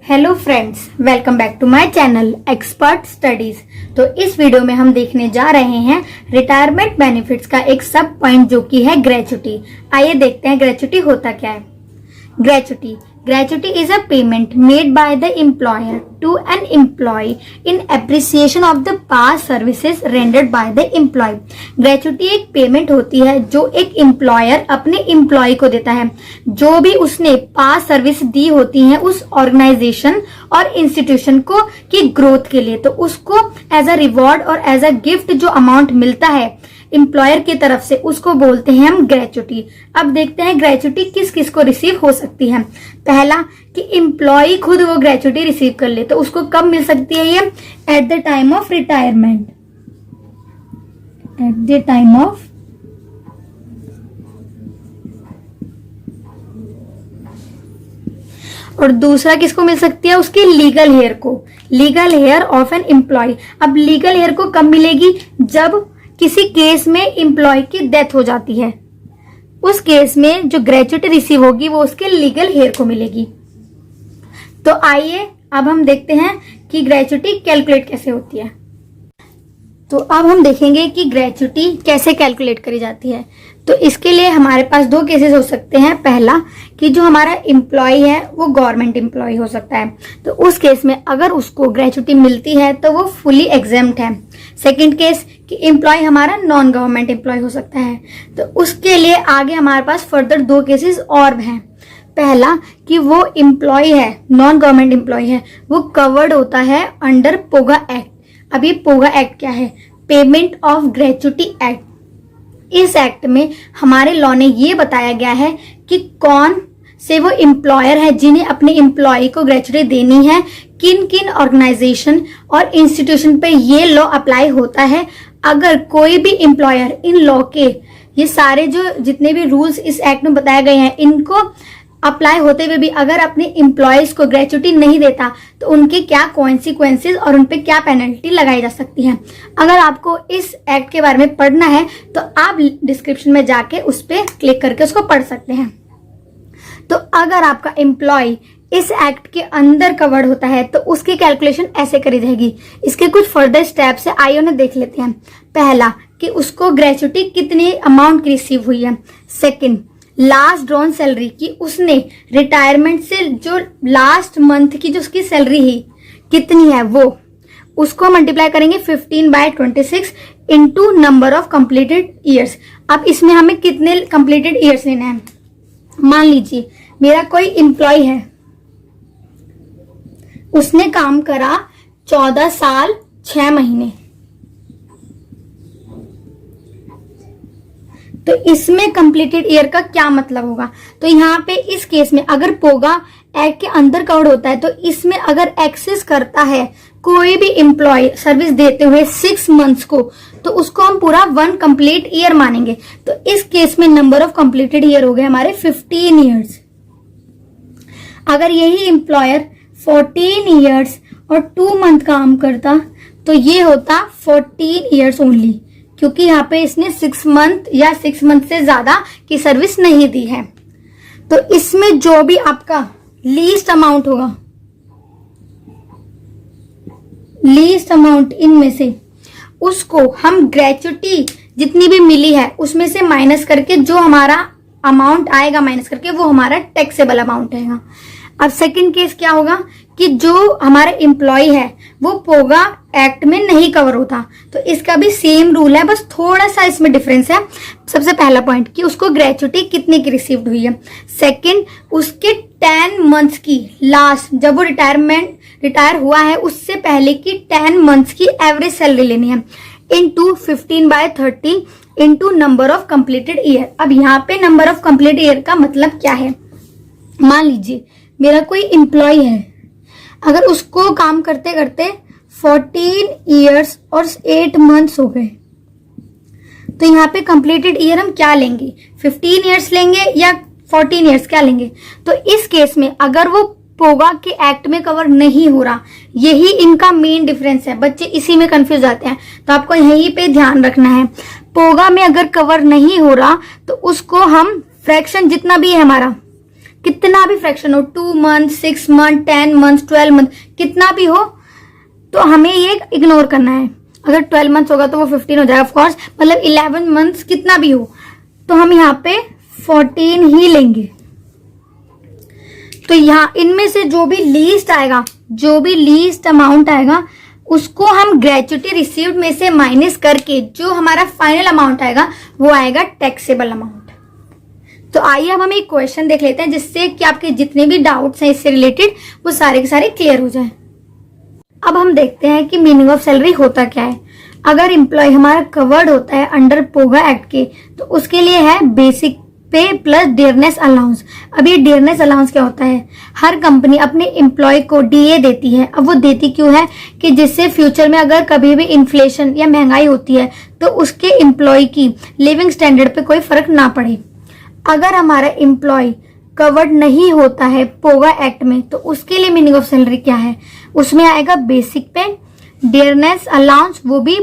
Hello friends, welcome back to my channel expert studies. तो इस video में हम देखने जा रहे हैं रिटायरमेंट बेनिफिट्स का एक सब पॉइंट जो कि है ग्रेच्युटी। आइए देखते हैं ग्रेच्युटी होता क्या है। Gratuity is a payment made by the employer to an employee in appreciation of the past services rendered by the employee. Gratuity एक पेमेंट होती है जो एक एम्प्लॉयर अपने एम्प्लॉय को देता है जो भी उसने पास्ट सर्विस दी होती है उस ऑर्गेनाइजेशन और इंस्टीट्यूशन को की ग्रोथ के लिए। तो उसको एज अ रिवॉर्ड और एज अ गिफ्ट जो अमाउंट मिलता है एम्प्लॉयर की तरफ से उसको बोलते हैं हम ग्रेच्युटी। अब देखते हैं ग्रेच्युटी किस किस को रिसीव हो सकती है। पहला कि एम्प्लॉय खुद वो ग्रेच्युटी रिसीव कर ले, तो उसको कब मिल सकती है ये? At the time of retirement. At the time of और दूसरा किसको मिल सकती है? उसकी लीगल हेयर को, legal heir of an employee. अब लीगल हेयर को कब मिलेगी? जब किसी केस में एम्प्लॉय की डेथ हो जाती है, उस केस में जो ग्रेच्युटी रिसीव होगी वो उसके लीगल हेयर को मिलेगी। तो आइए अब हम देखते हैं कि ग्रेच्युटी कैलकुलेट कैसे होती है। तो अब हम देखेंगे कि ग्रेच्युटी कैसे कैलकुलेट करी जाती है। तो इसके लिए हमारे पास दो केसेस हो सकते हैं। पहला कि जो हमारा एम्प्लॉय है वो गवर्नमेंट एम्प्लॉय हो सकता है, तो उस केस में अगर उसको ग्रेच्युटी मिलती है तो वो फुली एग्जेम्प्ट है। सेकंड केस कि एम्प्लॉय हमारा नॉन गवर्नमेंट एम्प्लॉय हो सकता है, तो उसके लिए आगे हमारे पास फर्दर दो केसेस और हैं। पहला कि वो एम्प्लॉय है, नॉन गवर्नमेंट एम्प्लॉय है, वो कवर्ड होता है अंडर पोगा एक्ट। अब ये पोगा एक्ट क्या है? Payment of gratuity act. इस एक्ट में हमारे लॉ ने ये बताया गया है कि कौन से वो एम्प्लॉयर है जिन्हें अपने एम्प्लॉय को ग्रेच्युटी देनी है, किन किन ऑर्गेनाइजेशन और इंस्टीट्यूशन पे ये लॉ अप्लाई होता है। अगर कोई भी एम्प्लॉयर इन लॉ के ये सारे जो जितने भी रूल्स इस एक्ट में बताए गए हैं इनको अप्लाई होते हुए भी अगर अपने एम्प्लॉयज को ग्रेच्युटी नहीं देता तो उनके क्या कॉन्सिक्वेंसेस और उनपे क्या पेनल्टी लगाई जा सकती है। अगर आपको इस एक्ट के बारे में पढ़ना है तो आप डिस्क्रिप्शन में जाके उस पर क्लिक करके उसको पढ़ सकते हैं। तो अगर आपका एम्प्लॉय इस एक्ट के अंदर कवर्ड होता है तो उसकी कैलकुलेशन ऐसे करी जाएगी। इसके कुछ फर्दर स्टेप्स है, आइए उन्हें देख लेते हैं। पहला कि उसको ग्रेच्युटी कितनी अमाउंट की रिसीव हुई है। सेकंड, लास्ट ड्रॉन सैलरी की उसने रिटायरमेंट से जो लास्ट मंथ की जो उसकी सैलरी ही कितनी है वो उसको मल्टीप्लाई करेंगे 15/26 into number of completed years. अब इसमें हमें कितने कंप्लीटेड ईयर्स लेना है? मान लीजिए मेरा कोई एम्प्लॉय है, उसने काम करा 14 साल 6 महीने, तो इसमें कंप्लीटेड ईयर का क्या मतलब होगा? तो यहाँ पे इस केस में अगर पोगा एक्ट के अंदर कवर्ड होता है तो इसमें अगर एक्सेस करता है कोई भी एम्प्लॉय सर्विस देते हुए 6 मंथ्स को, तो उसको हम पूरा 1 कंप्लीट ईयर मानेंगे। तो इस केस में नंबर ऑफ कंप्लीटेड ईयर हो गए हमारे 15 ईयर्स। अगर यही एम्प्लॉयर 14 ईयर्स और 2 मंथ काम करता तो ये होता 14 ईयर्स ओनली, क्योंकि यहाँ पे इसने 6 मंथ या 6 मंथ से ज्यादा की सर्विस नहीं दी है। तो इसमें जो भी आपका लीस्ट अमाउंट होगा, लीस्ट अमाउंट इनमें से उसको हम ग्रेच्युटी जितनी भी मिली है उसमें से माइनस करके जो हमारा अमाउंट आएगा माइनस करके वो हमारा टैक्सेबल अमाउंट आएगा। अब सेकंड केस क्या होगा कि जो हमारा एम्प्लॉय है वो पोगा एक्ट में नहीं कवर होता, तो इसका भी सेम रूल है, बस थोड़ा सा इसमें डिफरेंस है। सबसे पहला पॉइंट कि उसको ग्रेच्युटी कितने की रिसीव्ड हुई है। सेकंड, उसके 10 मंथ्स की लास्ट जब वो रिटायर हुआ है उससे पहले की 10 मंथ्स की एवरेज सैलरी लेनी है into 15/30 into number of completed year. अब यहाँ पे नंबर ऑफ कंप्लीटेड ईयर का मतलब क्या है? मान लीजिए मेरा कोई एम्प्लॉय है, अगर उसको काम करते करते 14 ईयर्स और 8 मंथ्स हो गए, तो यहाँ पे कंप्लीटेड ईयर हम क्या लेंगे? 15 ईयर्स लेंगे या 14 ईयर्स, क्या लेंगे? तो इस केस में अगर वो पोगा के एक्ट में कवर नहीं हो रहा, यही इनका मेन डिफरेंस है। बच्चे इसी में कंफ्यूज आते हैं, तो आपको यहीं पे ध्यान रखना है। पोगा में अगर कवर नहीं हो रहा तो उसको हम फ्रैक्शन जितना भी है हमारा कितना भी फ्रैक्शन हो, 2 मंथ, 6 मंथ, 10 मंथ, 12 मंथ, कितना भी हो, तो हमें ये इग्नोर करना है। अगर 12 मंथ्स होगा तो वो 15 हो जाएगा ऑफकोर्स, मतलब 11 मंथ्स कितना भी हो, तो हम यहाँ पे 14 ही लेंगे। तो यहाँ इनमें से जो भी लीस्ट आएगा, जो भी लीस्ट अमाउंट आएगा, उसको हम ग्रेच्युटी रिसीव्ड में से माइनस करके जो हमारा फाइनल अमाउंट आएगा वो आएगा टैक्सेबल अमाउंट। तो आइए अब हम एक क्वेश्चन देख लेते हैं जिससे कि आपके जितने भी डाउट्स हैं इससे रिलेटेड वो सारे के सारे क्लियर हो जाए। अब हम देखते हैं कि मीनिंग ऑफ सैलरी होता क्या है। अगर एम्प्लॉय हमारा कवर्ड होता है अंडर पोगा एक्ट के, तो उसके लिए है बेसिक पे प्लस डियरनेस अलाउंस। अब ये डियरनेस अलाउंस क्या होता है? हर कंपनी अपने एम्प्लॉय को डीए देती है। अब वो देती क्यों है? कि जिससे फ्यूचर में अगर कभी भी इन्फ्लेशन या महंगाई होती है तो उसके एम्प्लॉय की लिविंग स्टैंडर्ड पे कोई फर्क ना पड़े। अगर हमारा एम्प्लॉय कवर्ड नहीं होता है पोगा एक्ट में, तो उसके लिए मीनिंग ऑफ सैलरी क्या है? उसमें आएगा बेसिक पे, डियरनेस अलाउंस, वो भी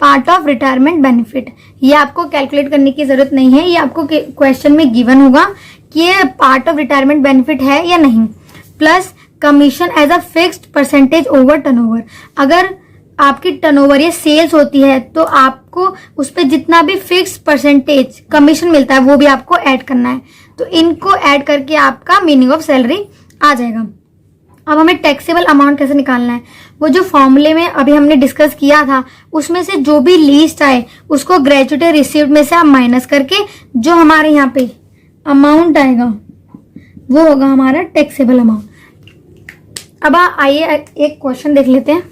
पार्ट ऑफ रिटायरमेंट बेनिफिट। ये आपको कैलकुलेट करने की जरूरत नहीं है, ये आपको क्वेश्चन में गिवन होगा कि ये पार्ट ऑफ रिटायरमेंट बेनिफिट है या नहीं। Plus commission as a fixed percentage over turnover. अगर आपकी टर्नओवर या सेल्स होती है तो आपको उस पर जितना भी फिक्स परसेंटेज कमीशन मिलता है वो भी आपको ऐड करना है। तो इनको ऐड करके आपका मीनिंग ऑफ सैलरी आ जाएगा। अब हमें टैक्सेबल अमाउंट कैसे निकालना है? वो जो फॉर्मूले में अभी हमने डिस्कस किया था उसमें से जो भी लीस्ट आए उसको ग्रेच्युटी रिसीव्ड में से आप माइनस करके जो हमारे यहाँ पे अमाउंट आएगा वो होगा हमारा टैक्सेबल अमाउंट। अब आइए एक क्वेश्चन देख लेते हैं।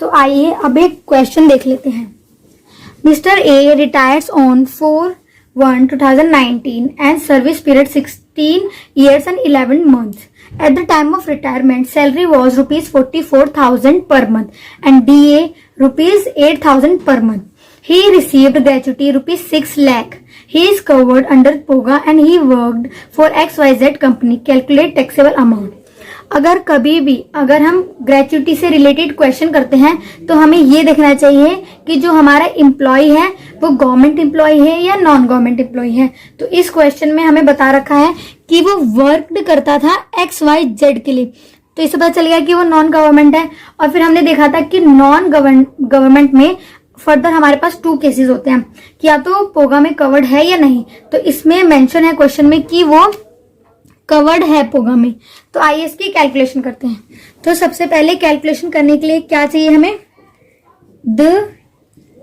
तो आइए अब एक क्वेश्चन देख लेते हैं। Mister A retires on 4/1/2019 and service period 16 years and 11 months. At the time of retirement, salary was rupees 44,000 per month and DA rupees 8,000 per month. He received gratuity rupees 6 lakh. He is covered under POGA and he worked for XYZ company. Calculate taxable amount. अगर कभी भी अगर हम gratuity से related question करते हैं तो हमें ये देखना चाहिए कि जो हमारा एम्प्लॉय है वो गवर्नमेंट एम्प्लॉय है या नॉन गवर्नमेंट एम्प्लॉय है। तो इस क्वेश्चन में हमें बता रखा है कि वो वर्कड करता था XYZ के लिए, तो इससे पता चल गया कि वो नॉन गवर्नमेंट है। और फिर हमने देखा था कि नॉन गवर्नमेंट में फर्दर हमारे पास 2 केसेस होते हैं कि या तो पोगा में कवर्ड है या नहीं। तो इसमें मेंशन है क्वेश्चन में कि वो कवर्ड है पोगा में। तो आइए इसकी कैलकुलेशन करते हैं। तो सबसे पहले कैलकुलेशन करने के लिए क्या चाहिए हमें? द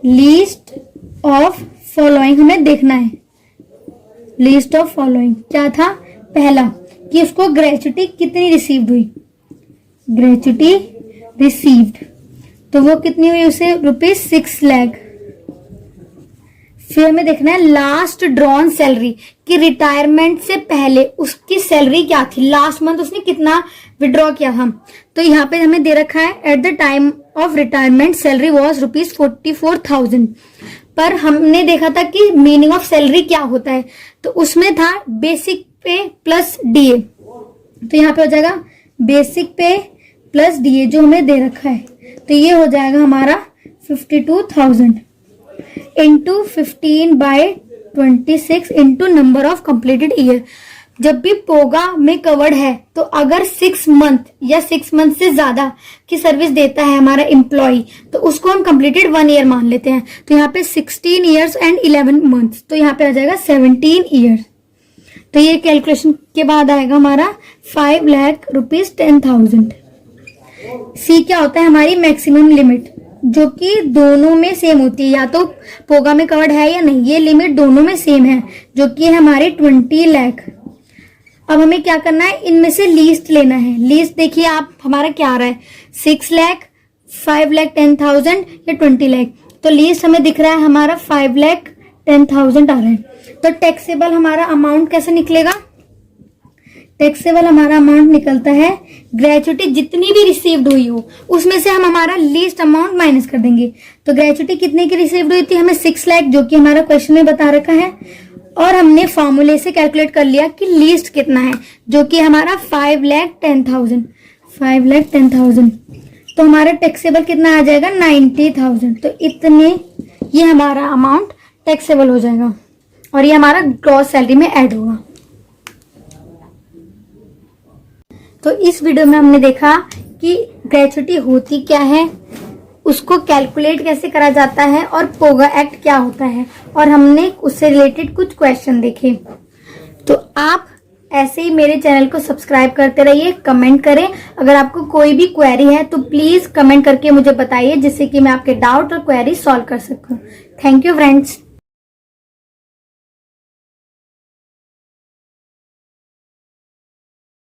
लीस्ट ऑफ फॉलोइंग हमें देखना है। लीस्ट ऑफ फॉलोइंग क्या था? पहला कि उसको ग्रेच्युटी कितनी रिसीव्ड हुई, ग्रेच्युटी रिसीव्ड, तो वो कितनी हुई उसे? रुपीज 6 लाख। फिर हमें देखना है लास्ट ड्रॉन सैलरी कि रिटायरमेंट से पहले उसकी सैलरी क्या थी, लास्ट मंथ उसने कितना विड्रॉ किया था। तो यहाँ पे हमें दे रखा है eight the time of retirement salary was rupees 44,000। पर हमने देखा था कि मीनिंग ऑफ सैलरी क्या होता है, तो उसमें था बेसिक पे प्लस डीए। तो यहाँ पे हो जाएगा बेसिक पे प्लस डीए जो हमें दे रखा है, तो ये हो जाएगा हमारा 52,000 into 15/26 into number of completed year. जब भी पोगा में कवर्ड है तो अगर 6 मंथ या 6 मंथ से ज्यादा की सर्विस देता है हमारा एम्प्लॉय तो उसको हम कंप्लीटेड 1 ईयर मान लेते हैं। तो यहाँ पे 16 ईयर्स एंड 11 मंथ्स, तो यहाँ पे आ जाएगा 17 ईयर्स। तो ये कैलकुलेशन के बाद आएगा हमारा 5 लाख रुपीज 10,000। सी क्या होता है? हमारी मैक्सिमम लिमिट जो कि दोनों में सेम होती है, या तो पोगा में कवर्ड है या नहीं, ये लिमिट दोनों में सेम है जो कि है हमारे 20 लाख। अब हमें क्या करना है? इनमें से लीस्ट लेना है। लीस्ट देखिए आप हमारा क्या आ रहा है, 6 लाख, 5 लाख 10,000 या 20 लाख। तो लीस्ट हमें दिख रहा है हमारा 5 लाख 10,000 आ रहा है। तो टैक्सेबल हमारा अमाउंट कैसे निकलेगा? टैक्सेबल हमारा अमाउंट निकलता है ग्रेच्युटी जितनी भी रिसीव्ड हुई हो उसमें से हम हमारा लीस्ट अमाउंट माइनस कर देंगे। तो ग्रेच्युटी कितने की रिसीव्ड हुई थी? हमें 6 लाख जो कि हमारा क्वेश्चन में बता रखा है, और हमने फॉर्मूले से कैलकुलेट कर लिया कि लीस्ट कितना है जो कि हमारा 5 लाख 10,000। 5 लाख 10,000 तो हमारा टैक्सेबल कितना आ जाएगा? 90,000। तो इतने ये हमारा अमाउंट टैक्सेबल हो जाएगा और ये हमारा ग्रॉस सैलरी में ऐड होगा। तो इस वीडियो में हमने देखा कि ग्रेच्युटी होती क्या है, उसको कैलकुलेट कैसे करा जाता है और पोगा एक्ट क्या होता है, और हमने उससे रिलेटेड कुछ क्वेश्चन देखे। तो आप ऐसे ही मेरे चैनल को सब्सक्राइब करते रहिए, कमेंट करें। अगर आपको कोई भी क्वेरी है तो प्लीज कमेंट करके मुझे बताइए, जिससे कि मैं आपके डाउट और क्वेरी सॉल्व कर सकूं। Thank you friends.